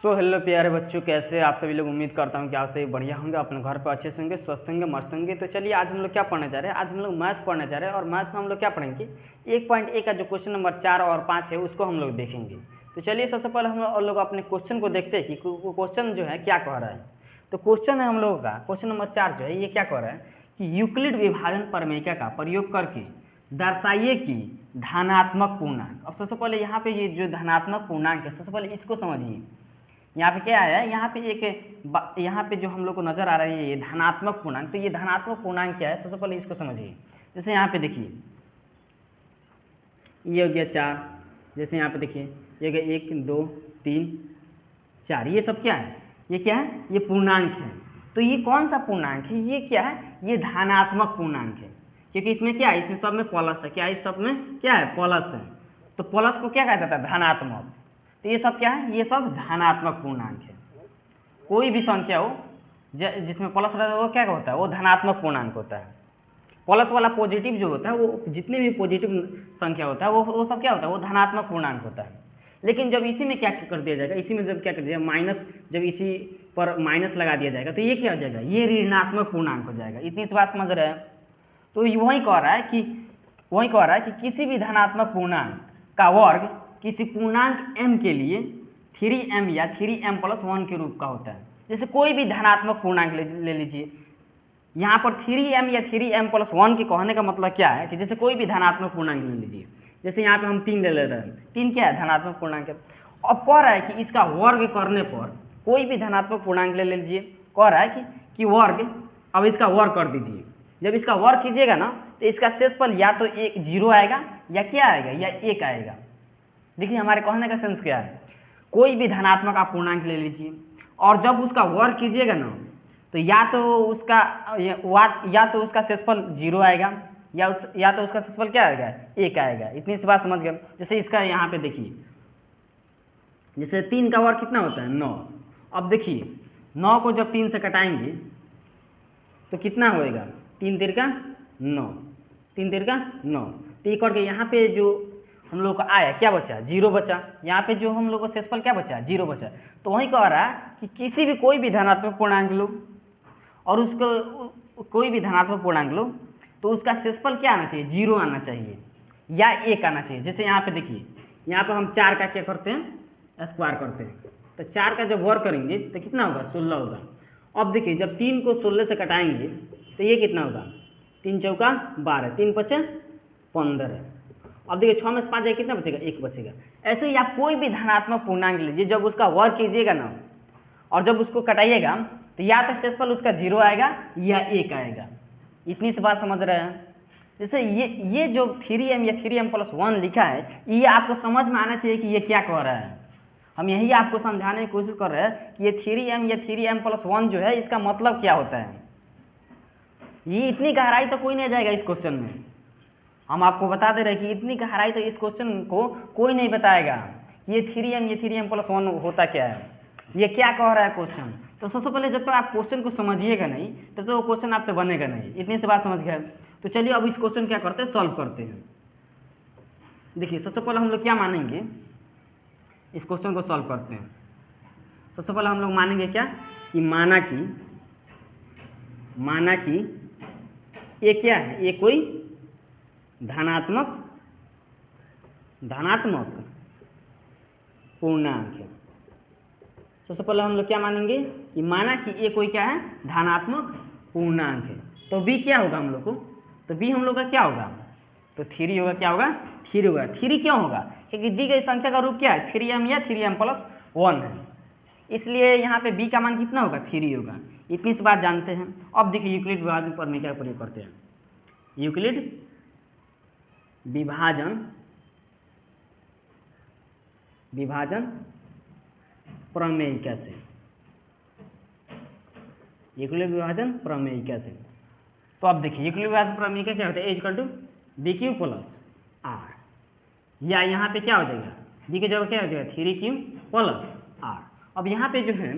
So hello प्यारे बच्चों, कैसे आप सभी लोग। उम्मीद करता हूँ कि आप सभी बढ़िया होंगे, अपने घर पर अच्छे से होंगे, स्वस्थ होंगे, मस्त होंगे। तो चलिए आज हम लोग क्या पढ़ने जा रहे हैं। आज हम लोग मैथ पढ़ने जा रहे हैं और मैथ में हम लोग क्या पढ़ेंगे 1.1 का जो क्वेश्चन नंबर 4 और 5 है उसको हम लोग देखेंगे। तो चलिए सबसे पहले हम लोग अपने क्वेश्चन को देखते हैं कि क्वेश्चन जो है क्या कह रहा है। तो क्वेश्चन है हम लोगों का क्वेश्चन नंबर 4 जो है ये क्या कह रहा है कि यूक्लिड विभाजन प्रमेय का प्रयोग करके दर्शाइए कि धनात्मक पूर्णांक। अब सबसे पहले यहाँ पे ये जो धनात्मक पूर्णांक है सबसे पहले इसको समझिए। यहाँ पे क्या है, यहाँ पे जो हम लोग को नजर आ रहा है ये धनात्मक पूर्णांक। तो ये धनात्मक पूर्णांक क्या है सबसे पहले इसको समझिए। जैसे यहाँ पे देखिए ये हो गया 4, जैसे यहाँ पे देखिए ये हो गया 1 2 3 4, ये सब क्या है, ये क्या है, ये पूर्णांक है। तो ये कौन सा पूर्णांक है, ये क्या है, ये धनात्मक पूर्णांक है। क्योंकि इसमें क्या है, इसमें सब में प्लस है। क्या है, इस सब में क्या है, प्लस है। तो प्लस को क्या कहता था, धनात्मक। तो ये सब क्या है, ये सब धनात्मक पूर्णांक है। कोई भी संख्या हो जिसमें प्लस रहता है वो क्या होता है, वो धनात्मक पूर्णांक होता है। प्लस वाला पॉजिटिव जो होता है वो जितने भी पॉजिटिव संख्या होता है वो सब क्या होता है, वो धनात्मक पूर्णांक होता है। लेकिन जब इसी में क्या कर दिया जाएगा, इसी में जब क्या कर दिया माइनस, जब इसी पर माइनस लगा दिया जाएगा तो ये क्या हो जाएगा, ये ऋणात्मक पूर्णांक हो जाएगा। इतनी सी बात समझ रहे हैं। तो वही कह रहा है कि किसी भी धनात्मक पूर्णांक का वर्ग किसी पूर्णांक m के लिए 3m या 3m+1 के रूप का होता है। जैसे कोई भी धनात्मक पूर्णांक ले लीजिए। यहाँ पर 3m या 3m+1 के कहने का मतलब क्या है कि जैसे कोई भी धनात्मक पूर्णांक ले लीजिए। जैसे यहाँ पे हम 3 ले रहे हैं, 3 क्या है, धनात्मक पूर्णांक है। अब कह रहा है कि इसका वर्ग करने पर कोई भी धनात्मक पूर्णांक ले लीजिए। कह रहा है कि वर्ग, अब इसका वर्ग कर दीजिए। जब इसका वर्ग कीजिएगा ना तो इसका शेषफल या तो 0 आएगा या क्या आएगा, या 1 आएगा। देखिए हमारे कहने का सेंस क्या है, कोई भी धनात्मक आप पूर्णांक ले लीजिए और जब उसका वर्ग कीजिएगा ना तो या तो उसका शेषफल 0 आएगा या तो उसका शेषफल क्या आएगा, 1 आएगा। इतनी सी बात समझ गए। जैसे इसका यहाँ पे देखिए, जैसे 3 का वर्ग कितना होता है, 9। अब देखिए 9 को जब 3 से कटाएंगे तो कितना होएगा, 3 तिरका 9, 3 तिरका 9। तो ये करके यहाँ पे जो हम लोग का आया क्या बचा, 0 बचा। यहाँ पे जो हम लोग का शेषफल क्या बचा, 0 बचा। तो वही कह रहा है कि किसी भी कोई भी धनात्मक पूर्णांक लो और उसको कोई भी धनात्मक पूर्णांक लो तो उसका शेषफल क्या आना चाहिए, 0 आना चाहिए या 1 आना चाहिए। जैसे यहाँ पे देखिए, यहाँ पे हम 4 का क्या करते हैं, स्क्वायर करते हैं। तो 4 का जब वर्ग करेंगे तो कितना होगा, 16 होगा। अब देखिए जब 3 को 16 से कटाएंगे तो ये कितना होगा, 3 चौका 12, 3 पचे 15। अब देखिए 6 में से 5 जाएगा, कितना बचेगा, 1 बचेगा। ऐसे ही आप कोई भी धनात्मक पूर्णांक लीजिए, जब उसका वर्ग कीजिएगा ना और जब उसको कटाइएगा तो या तो शेषफल उसका 0 आएगा या 1 आएगा। इतनी सी बात समझ रहे हैं। जैसे ये जो 3m या 3m+1 लिखा है ये आपको समझ में आना चाहिए कि ये क्या कह रहा है। हम यही आपको समझाने की कोशिश कर रहे हैं कि ये 3m या 3m+1 जो है इसका मतलब क्या होता है। ये इतनी गहराई तो कोई नहीं जाएगा इस क्वेश्चन में। हम आपको बता दे रहे हैं कि इतनी गहराई तो इस क्वेश्चन को कोई नहीं बताएगा। ये 3m या 3m+1 होता क्या है, ये क्या कह रहा है क्वेश्चन। तो सबसे पहले जब तक आप क्वेश्चन को समझिएगा नहीं तब तो वो क्वेश्चन आपसे बनेगा नहीं। इतनी सी बात समझ गए। तो चलिए अब इस क्वेश्चन क्या करते हैं, सॉल्व करते हैं। देखिए सबसे पहले हम लोग क्या मानेंगे, इस क्वेश्चन को सॉल्व करते हैं। सबसे पहले हम लोग मानेंगे क्या, कि माना कि ये क्या है, ये कोई धनात्मक पूर्णांक है। सबसे पहले हम लोग क्या मानेंगे कि माना कि ये कोई क्या है, धनात्मक पूर्णांक है। तो b क्या होगा हम लोग को, तो b हम लोग का क्या होगा, तो 3 होगा। क्या होगा, 3 होगा। 3 क्यों होगा, क्योंकि दी गई संख्या का रूप क्या है, 3m या 3m+1 है। इसलिए यहाँ पे b का मान कितना होगा, 3 होगा। इतनी सी बात जानते हैं। अब देखिए यूक्लिड विभाजन प्रमेय का प्रयोग करते हैं। यूक्लिड विभाजन प्रमेय कैसे, यूक्लिड विभाजन प्रमेय कैसे। तो अब देखिए यूक्लिड विभाजन प्रमेय का क्या होता है, a bq + r, या यहाँ पे क्या हो जाएगा, b की जगह क्या हो जाएगा, 3q + r। अब यहाँ पे जो है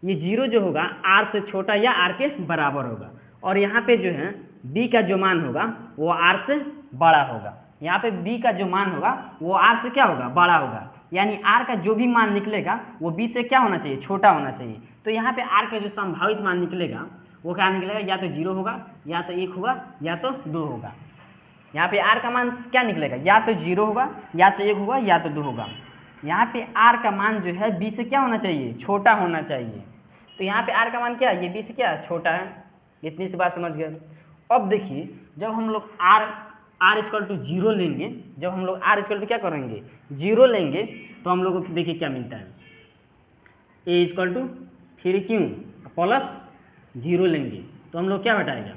ये 0 जो होगा r से छोटा या r के बराबर होगा और यहाँ पे जो है b का जो मान होगा वो r से बड़ा होगा। यहाँ पे b का जो मान होगा वो r से क्या होगा, बड़ा होगा। यानी आर का जो भी मान निकलेगा वो बी से क्या होना चाहिए, छोटा होना चाहिए। तो यहाँ पे आर का जो संभावित मान निकलेगा वो क्या निकलेगा, या तो 0 होगा, या तो 1 होगा, या तो 2 होगा। यहाँ पे आर का मान क्या निकलेगा, या तो 0 होगा, या तो 1 होगा, या तो 2 होगा। यहाँ पे आर का मान जो है बी से क्या होना चाहिए, छोटा होना चाहिए। तो यहाँ पे आर का मान क्या है, ये बी से क्या है, छोटा है। इतनी सी बात समझ गए। अब देखिए जब हम लोग आर इक्वल टू 0 लेंगे, जब हम लोग आर इक्वल टू क्या करेंगे, 0 लेंगे, तो हम लोग को देखिए क्या मिलता है, ए इक्वल टू 3q प्लस 0 लेंगे तो हम लोग क्या घटाएगा,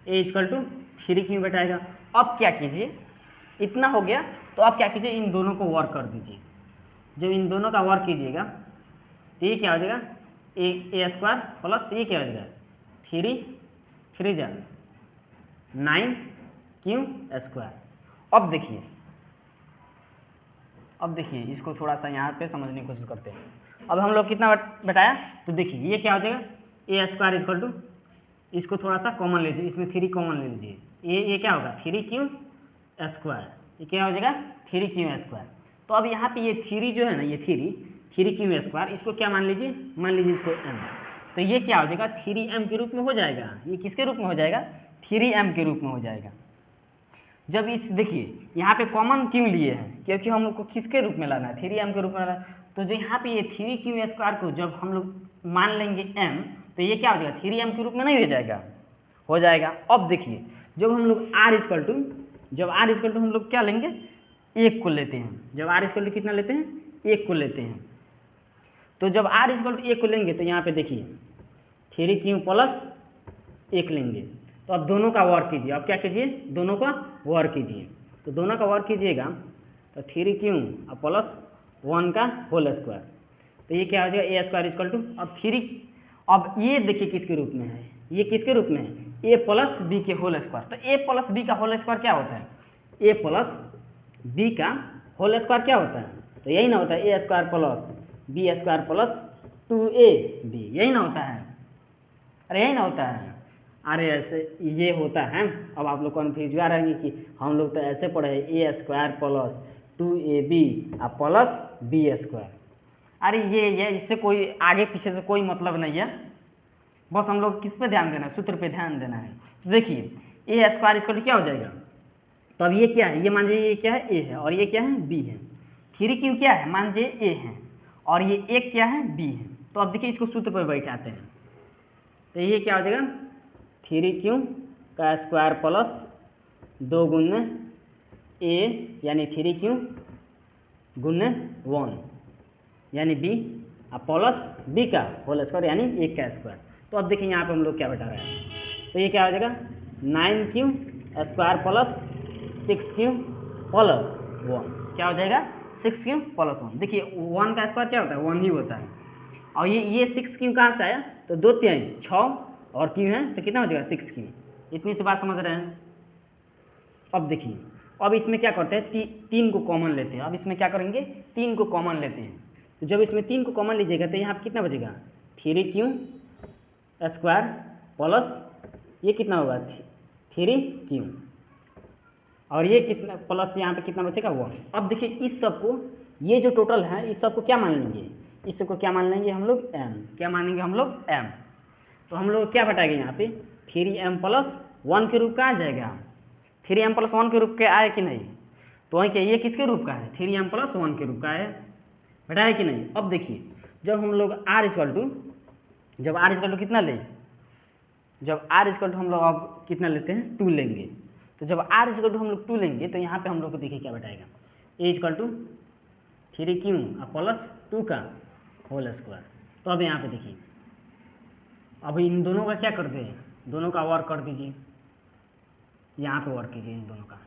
ए इक्वल टू 3q घटाएगा। अब क्या कीजिए, इतना हो गया, तो अब क्या कीजिए, इन दोनों को वर्क कर दीजिए। जब इन दोनों का वर्क कीजिएगा तो ये क्या हो जाएगा, ए स्क्वायर प्लस ये क्या हो जाएगा, 3 जा 9q स्क्वायर। अब देखिए इसको थोड़ा सा यहाँ पे समझने की कोशिश करते हैं। अब हम लोग कितना बताया, तो देखिए ये क्या हो जाएगा, ए स्क्वायर इक्वल टू, इसको थोड़ा सा कॉमन लीजिए, इसमें 3 कॉमन ले लीजिए, ये क्या होगा 3q स्क्वायर, ये क्या हो जाएगा 3q स्क्वायर। तो अब यहाँ पे ये 3 जो है ना, ये 3q स्क्वायर, इसको क्या मान लीजिए इसको m। तो ये क्या हो जाएगा 3m के रूप में हो जाएगा। ये किसके रूप में हो जाएगा, 3m के रूप में हो जाएगा। जब इस देखिए यहाँ पे कॉमन क्यों लिए हैं, क्योंकि हम लोग को किसके रूप में लाना है, 3m के रूप में लाना है। तो जो यहाँ पे ये 3q स्क्वायर को जब हम लोग मान लेंगे m, तो ये क्या हो जाएगा 3m के रूप में नहीं हो जाएगा। अब देखिए जब हम लोग r इक्वल टू हम लोग क्या लेंगे, 1 को लेते हैं। जब r इक्वल टू कितना लेते हैं, 1 को लेते हैं। तो जब r इक्वल टू 1 को लेंगे तो यहाँ पे देखिए 3q प्लस 1 लेंगे। तो अब दोनों का वर्क कीजिए, अब क्या कीजिए, दोनों का वर्क कीजिए। तो दोनों का वर्क कीजिएगा तो 3q प्लस 1 का होल स्क्वायर, तो ये क्या हो जाएगा, ए स्क्वायर इक्वल टू, अब ये देखिए किसके रूप में है, ये किसके रूप में है, ए प्लस बी के होल स्क्वायर। तो ए प्लस बी का होल स्क्वायर क्या होता है, ए प्लस बी का होल स्क्वायर क्या होता है, तो यही ना होता है A square plus B square plus 2ab, यही ना होता है, अरे यही ना होता है। अरे ऐसे ये होता है। अब आप लोग कन्फ्यूज हुआ रहेंगे कि हम लोग तो ऐसे पढ़े हैं A square plus 2ab plus B square. अरे ये इससे कोई आगे पीछे से कोई मतलब नहीं है, बस हम लोग किस पे ध्यान देना है, सूत्र पे ध्यान देना है। तो देखिए ए स्क्वायर इक्वल टू क्या हो जाएगा, तो अब ये क्या है, ये मान लीजिए ये क्या है, ए है, और ये क्या है, बी है। 3q क्या है, मान लीजिए ए है, और ये 1 क्या है, बी है। तो अब देखिए इसको सूत्र पर बैठाते हैं, तो ये क्या हो जाएगा 3q का स्क्वायर प्लस 2 गुने ए यानी 3q गुने 1 यानी बी प्लस बी का होल स्क्वायर यानी 1 का स्क्वायर। तो अब देखिए यहाँ पे हम लोग क्या बैठा रहे हैं, तो ये क्या हो जाएगा 9q square plus 6q plus 1, क्या हो जाएगा 6q प्लस 1। देखिए 1 का स्क्वायर क्या होता है, 1 ही होता है। और ये 6q कहाँ से आया, तो 2 3 6 और q है तो कितना हो जाएगा 6q। इतनी सी बात समझ रहे हैं। अब देखिए अब इसमें क्या करते हैं, 3 को कॉमन लेते हैं। अब इसमें क्या करेंगे, 3 को कॉमन लेते हैं। तो जब इसमें 3 को कॉमन लीजिएगा तो यहाँ पे कितना बचेगा 3q स्क्वायर प्लस ये कितना होगा 3q, और ये कितना प्लस यहाँ पे कितना बचेगा 1। अब देखिए इस सब को, ये जो टोटल है इस सब को क्या मान लेंगे, इस सब को क्या मान लेंगे हम लोग m, क्या मानेंगे हम लोग m। तो हम लोग क्या बटाएंगे यहाँ पे 3m प्लस 1 के रूप का आ जाएगा, 3m प्लस 1 के रूप के आए कि नहीं, तो वहीं क्या ये किसके रूप का है 3m प्लस 1 के रूप का है, बटाए कि नहीं। अब देखिए जब हम लोग r इक्वल टू कितना ले, जब r इक्वल टू हम लोग अब कितना लेते हैं 2 लेंगे। तो जब r इक्वल टू हम लोग 2 लेंगे तो यहाँ पे हम लोग को देखिए क्या बटाएगा, a equal to 3q plus 2 का होल स्क्वायर। तो अब यहाँ पे देखिए अब इन दोनों का क्या करते हैं, दोनों का वर्क कर दीजिए, यहाँ पे वर्क कीजिए इन दोनों का।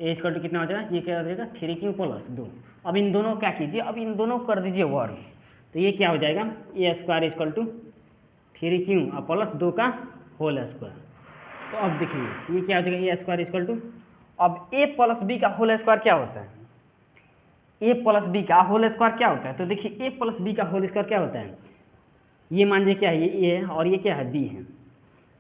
ए इक्वल टू कितना हो जाएगा, ये क्या हो जाएगा 3q प्लस 2। अब इन दोनों क्या कीजिए, अब इन दोनों कर दीजिए वर्क, तो ये क्या हो जाएगा A square equal to 3q plus 2 का होल स्क्वायर। तो अब देखिए ये क्या हो जाएगा ए स्क्वायर इक्वल टू, अब ए प्लस बी का होल स्क्वायर क्या होता है, ए प्लस बी का होल स्क्वायर क्या होता है, तो देखिए ए प्लस बी का होल स्क्वायर क्या होता है, ये मान लीजिए क्या है, ये ए है और ये क्या है बी है।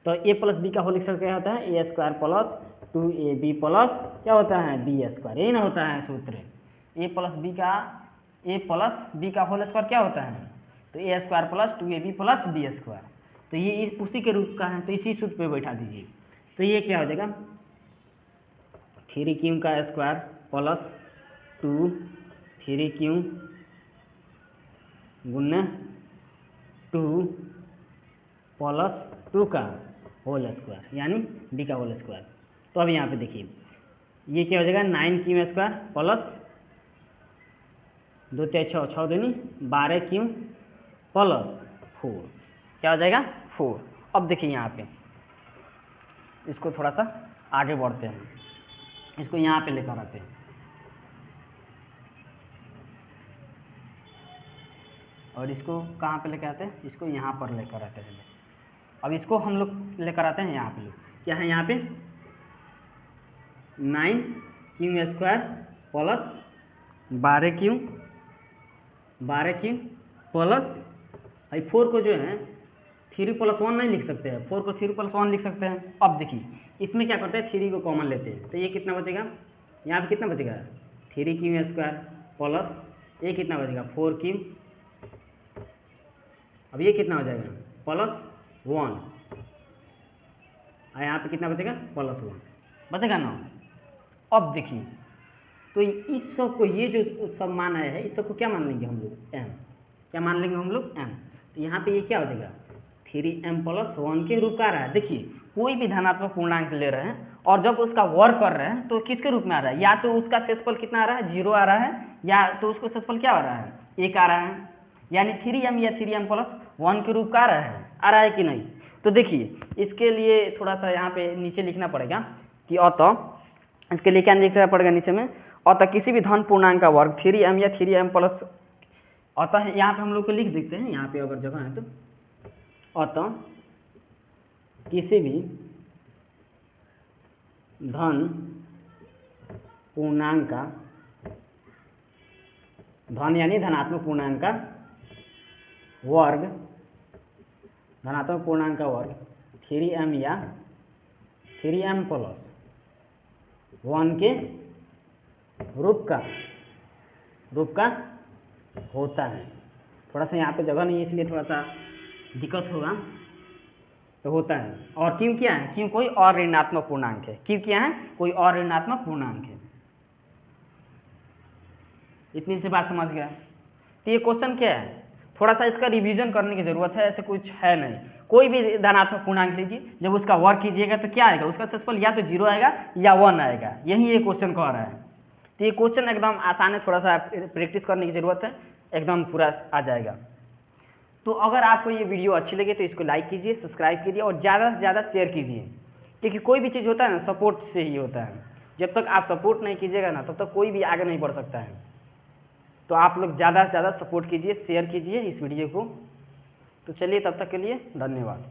तो ए प्लस बी का होल स्क्वायर क्या होता है, A square plus 2ab plus क्या होता है बी स्क्वायर, यही ना होता है सूत्र। ए प्लस बी का ए प्लस बी का होल स्क्वायर क्या होता है, तो A square plus 2ab plus B square. तो ये उसी के रूप का है, तो इसी सूत्र पे बैठा दीजिए। तो ये क्या हो जाएगा 3q का स्क्वायर प्लस 2 3q गुना 2 प्लस 2 का होल स्क्वायर यानी b का होल स्क्वायर। तो अब यहाँ पे देखिए ये क्या हो जाएगा 9q स्क्वायर प्लस 2 3 6 6 दूनी 12q प्लस 4 क्या हो जाएगा 4। अब देखिए यहाँ पे इसको थोड़ा सा आगे बढ़ते हैं, इसको यहाँ पे लेकर आते हैं। और इसको कहाँ पे लेकर आते हैं, इसको यहाँ पर लेकर आते हैं। अब इसको हम लोग लेकर आते हैं यहाँ पे, लोग क्या है यहाँ पे 9q square plus 12q plus 4 को जो है 3 + 1 नहीं लिख सकते हैं, 4 को 3 + 1 लिख सकते हैं। अब देखिए इसमें क्या करते हैं 3 को कॉमन लेते हैं, तो ये कितना बचेगा, यहाँ पे कितना बचेगा 3q स्क्वायर प्लस ये कितना बचेगा 4q, अब ये कितना हो जाएगा प्लस 1 और यहाँ पे कितना बचेगा प्लस 1 बचेगा ना। अब देखिए तो इस सब को ये जो सब मान आया है इस सब को क्या मान लेंगे हम लोग m, क्या मान लेंगे हम लोग m। तो यहाँ पे ये क्या हो जाएगा 3m + 1 के रूप का आ रहा है। देखिए कोई भी धनात्मक पूर्णांक ले रहे हैं और जब उसका वर्ग कर रहे हैं तो किसके रूप में आ रहा है, या तो उसका शेषफल कितना आ रहा है 0 आ रहा है, या तो उसको शेषफल क्या आ रहा है 1 आ रहा है, यानी 3m या 3m + 1 के रूप का आ रहा है कि नहीं। तो देखिए इसके लिए थोड़ा सा यहाँ पे नीचे लिखना पड़ेगा कि अतः इसके लिए क्या लिखना पड़ेगा नीचे में, अतः किसी भी धन पूर्णांक का वर्ग 3m या 3m +, अतः यहाँ पे हम लोग को लिख देते हैं, यहाँ पे अगर जगह है तो अतः किसी भी धन पूर्णांक का, धन यानी धनात्मक पूर्णांक का वर्ग, धनात्मक पूर्णांक का वर्ग 3m या 3m + 1 के रूप का होता है। थोड़ा सा यहाँ पे जगह नहीं है इसलिए थोड़ा सा दिक्कत होगा, तो होता है। और क्यों क्या है, क्यों कोई और ऋणात्मक पूर्णांक है, क्यों क्या है कोई और ऋणात्मक पूर्णांक है। इतनी सी बात समझ गया। तो ये क्वेश्चन क्या है, थोड़ा सा इसका रिवीजन करने की जरूरत है, ऐसे कुछ है नहीं। कोई भी धनात्मक पूर्णांक लीजिए, जब उसका वर्ग कीजिएगा तो क्या आएगा, उसका शेषफल या तो 0 आएगा या 1 आएगा, यही ये क्वेश्चन कह रहा है। तो ये क्वेश्चन एकदम आसान है, थोड़ा सा प्रैक्टिस करने की ज़रूरत है, एकदम पूरा आ जाएगा। तो अगर आपको ये वीडियो अच्छी लगे तो इसको लाइक कीजिए, सब्सक्राइब कीजिए और ज़्यादा से ज़्यादा शेयर कीजिए, क्योंकि कोई भी चीज़ होता है ना सपोर्ट से ही होता है। जब तक आप सपोर्ट नहीं कीजिएगा ना तब तक कोई भी आगे नहीं बढ़ सकता है। तो आप लोग ज़्यादा से ज़्यादा सपोर्ट कीजिए, शेयर कीजिए इस वीडियो को। तो चलिए तब तक के लिए धन्यवाद।